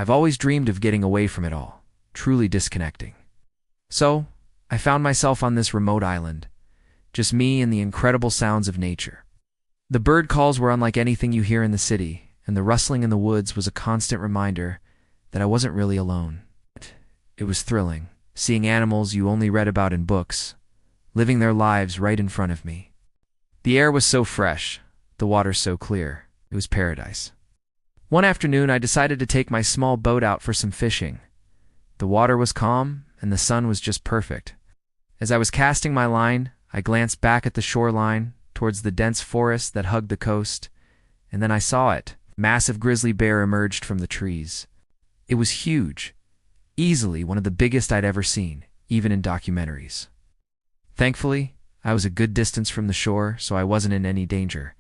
I've always dreamed of getting away from it all, truly disconnecting. So, I found myself on this remote island, just me and the incredible sounds of nature. The bird calls were unlike anything you hear in the city, and the rustling in the woods was a constant reminder that I wasn't really alone. It was thrilling, seeing animals you only read about in books, living their lives right in front of me. The air was so fresh, the water so clear. It was paradise. One afternoon, I decided to take my small boat out for some fishing. The water was calm, and the sun was just perfect. As I was casting my line, I glanced back at the shoreline, towards the dense forest that hugged the coast, and then I saw it. A massive grizzly bear emerged from the trees. It was huge, easily one of the biggest I'd ever seen, even in documentaries. Thankfully, I was a good distance from the shore, so I wasn't in any danger.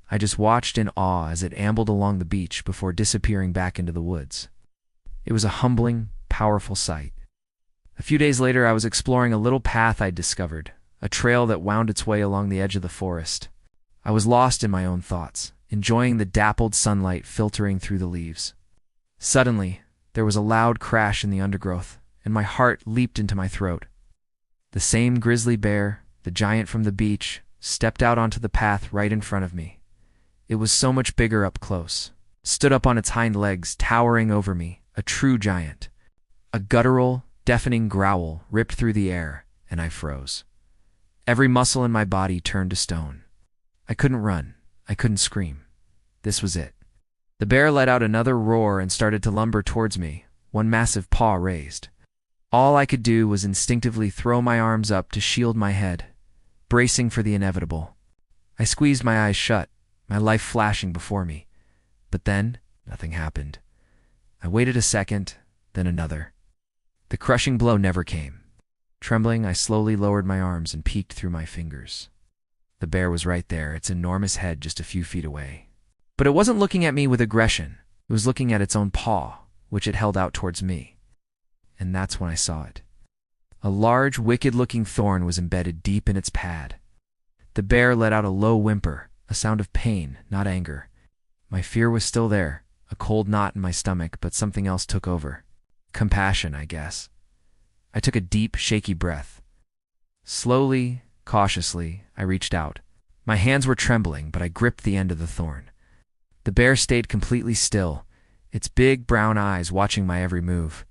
I just watched in awe as it ambled along the beach before disappearing back into the woods. It was a humbling, powerful sight. A few days later, I was exploring a little path I'd discovered, a trail that wound its way along the edge of the forest. I was lost in my own thoughts, enjoying the dappled sunlight filtering through the leaves. Suddenly, there was a loud crash in the undergrowth, and my heart leaped into my throat. The same grizzly bear, the giant from the beach, stepped out onto the path right in front of me. It was so much bigger up close, stood up on its hind legs, towering over me, a true giant. A guttural, deafening growl ripped through the air, and I froze. Every muscle in my body turned to stone. I couldn't run. I couldn't scream. This was it. The bear let out another roar and started to lumber towards me, one massive paw raised. All I could do was instinctively throw my arms up to shield my head, bracing for the inevitable. I squeezed my eyes shut, my life flashing before me. But then, nothing happened. I waited a second, then another. The crushing blow never came. Trembling, I slowly lowered my arms and peeked through my fingers. The bear was right there, its enormous head just a few feet away. But it wasn't looking at me with aggression. It was looking at its own paw, which it held out towards me. And that's when I saw it. A large, wicked-looking thorn was embedded deep in its pad. The bear let out a low whimper, a sound of pain, not anger. My fear was still there, a cold knot in my stomach, but something else took over. Compassion, I guess. I took a deep, shaky breath. Slowly, cautiously, I reached out. My hands were trembling, but I gripped the end of the thorn. The bear stayed completely still, its big brown eyes watching my every move.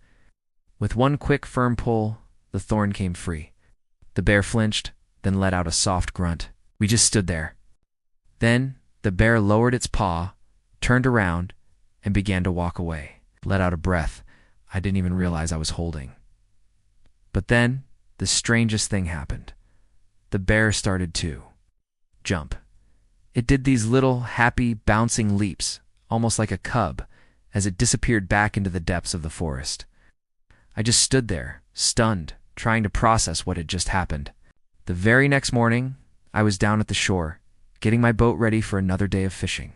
With one quick, firm pull, the thorn came free. The bear flinched, then let out a soft grunt. We just stood there. Then, the bear lowered its paw, turned around, and began to walk away. Let out a breath I didn't even realize I was holding. But then, the strangest thing happened. The bear started to jump. It did these little, happy, bouncing leaps, almost like a cub, as it disappeared back into the depths of the forest. I just stood there, stunned, trying to process what had just happened. The very next morning, I was down at the shore, getting my boat ready for another day of fishing.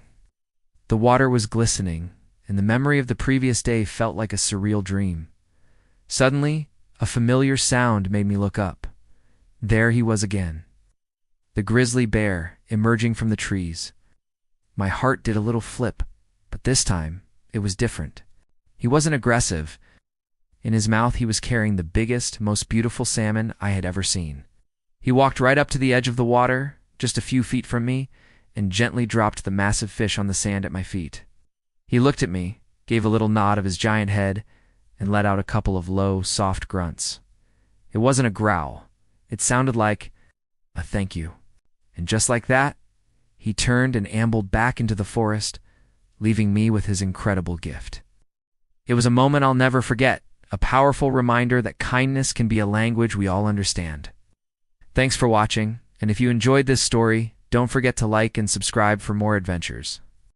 The water was glistening, and the memory of the previous day felt like a surreal dream. Suddenly, a familiar sound made me look up. There he was again. The grizzly bear, emerging from the trees. My heart did a little flip, but this time, it was different. He wasn't aggressive. In his mouth, he was carrying the biggest, most beautiful salmon I had ever seen. He walked right up to the edge of the water, just a few feet from me, and gently dropped the massive fish on the sand at my feet. He looked at me, gave a little nod of his giant head, and let out a couple of low, soft grunts. It wasn't a growl. It sounded like a thank you. And just like that, he turned and ambled back into the forest, leaving me with his incredible gift. It was a moment I'll never forget, a powerful reminder that kindness can be a language we all understand. Thanks for watching, and if you enjoyed this story, don't forget to like and subscribe for more adventures.